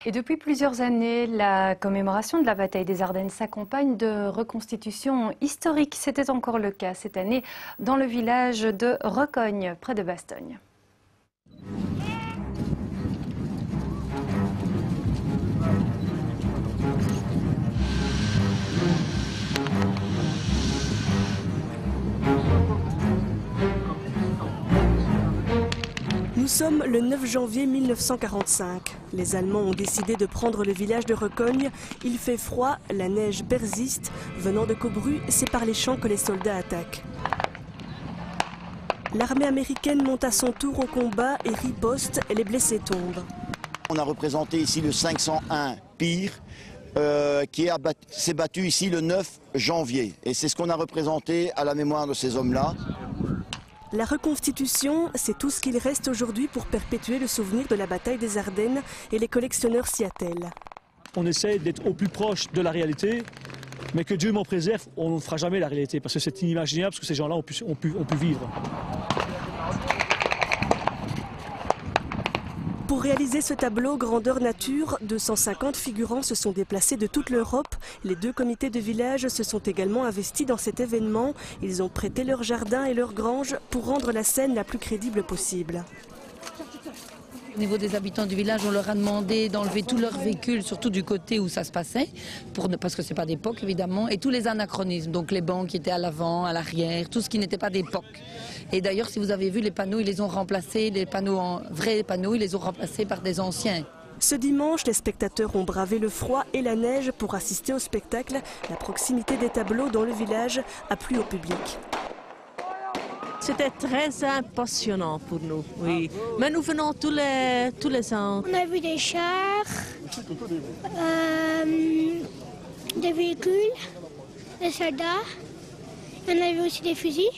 Et depuis plusieurs années, la commémoration de la bataille des Ardennes s'accompagne de reconstitutions historiques. C'était encore le cas cette année dans le village de Recogne, près de Bastogne. Nous sommes le 9 janvier 1945. Les Allemands ont décidé de prendre le village de Recogne. Il fait froid, la neige persiste. Venant de Cobru, c'est par les champs que les soldats attaquent. L'armée américaine monte à son tour au combat et riposte, et les blessés tombent. On a représenté ici le 501 Pire, qui s'est battu ici le 9 janvier. Et c'est ce qu'on a représenté à la mémoire de ces hommes-là. La reconstitution, c'est tout ce qu'il reste aujourd'hui pour perpétuer le souvenir de la bataille des Ardennes, et les collectionneurs s'y attellent. On essaie d'être au plus proche de la réalité, mais que Dieu m'en préserve, on ne fera jamais la réalité, parce que c'est inimaginable ce que ces gens-là ont pu vivre. Pour réaliser ce tableau grandeur nature, 250 figurants se sont déplacés de toute l'Europe. Les deux comités de village se sont également investis dans cet événement. Ils ont prêté leur jardin et leur grange pour rendre la scène la plus crédible possible. Au niveau des habitants du village, on leur a demandé d'enlever tous leurs véhicules, surtout du côté où ça se passait, parce que ce n'est pas d'époque évidemment, et tous les anachronismes, donc les bancs qui étaient à l'avant, à l'arrière, tout ce qui n'était pas d'époque. Et d'ailleurs, si vous avez vu les panneaux, ils les ont remplacés, les panneaux en vrais panneaux, ils les ont remplacés par des anciens. Ce dimanche, les spectateurs ont bravé le froid et la neige pour assister au spectacle. La proximité des tableaux dans le village a plu au public. C'était très impressionnant pour nous, oui. Mais nous venons tous les ans. On a vu des chars, des véhicules, des soldats. On a vu aussi des fusils.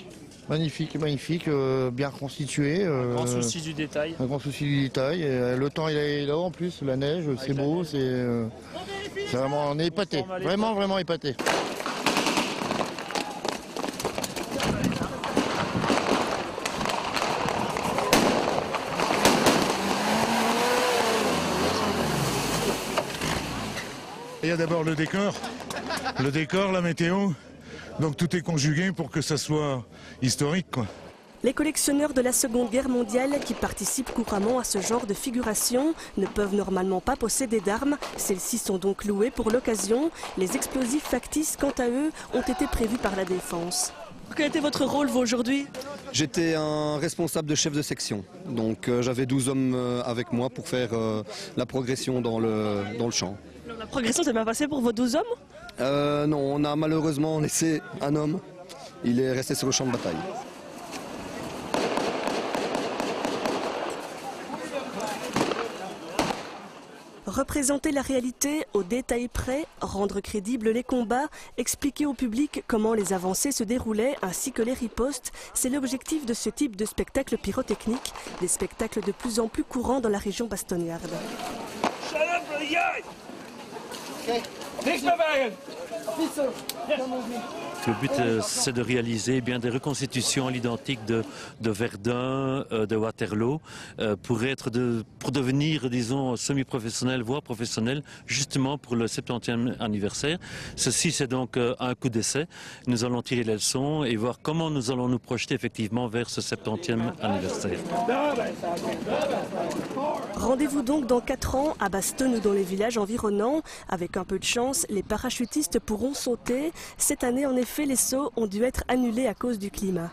Magnifique, magnifique, bien reconstitué. Un grand souci du détail. Un grand souci du détail. Et le temps il est là en plus, la neige, c'est beau, c'est vraiment, on est épaté, vraiment, vraiment épaté. Il y a d'abord le décor, la météo, donc tout est conjugué pour que ça soit historique, quoi. Les collectionneurs de la Seconde Guerre mondiale qui participent couramment à ce genre de figuration ne peuvent normalement pas posséder d'armes. Celles-ci sont donc louées pour l'occasion. Les explosifs factices, quant à eux, ont été prévus par la défense. Quel était votre rôle, vous, aujourd'hui? J'étais un responsable de chef de section. Donc j'avais 12 hommes avec moi pour faire la progression dans le champ. Alors, la progression s'est bien passée pour vos 12 hommes? Non, on a malheureusement laissé un homme. Il est resté sur le champ de bataille. Représenter la réalité au détail près, rendre crédibles les combats, expliquer au public comment les avancées se déroulaient ainsi que les ripostes, c'est l'objectif de ce type de spectacle pyrotechnique, des spectacles de plus en plus courants dans la région bastonniarde. Le but, c'est de réaliser bien des reconstitutions à l'identique de Verdun, de Waterloo, pour devenir, disons, semi-professionnel, voire professionnel, justement pour le 70e anniversaire. Ceci, c'est donc un coup d'essai. Nous allons tirer les leçons et voir comment nous allons nous projeter effectivement vers ce 70e anniversaire. Rendez-vous donc dans 4 ans à Bastogne ou dans les villages environnants. Avec un peu de chance, les parachutistes pourront sauter. Cette année, en effet, les sauts ont dû être annulés à cause du climat.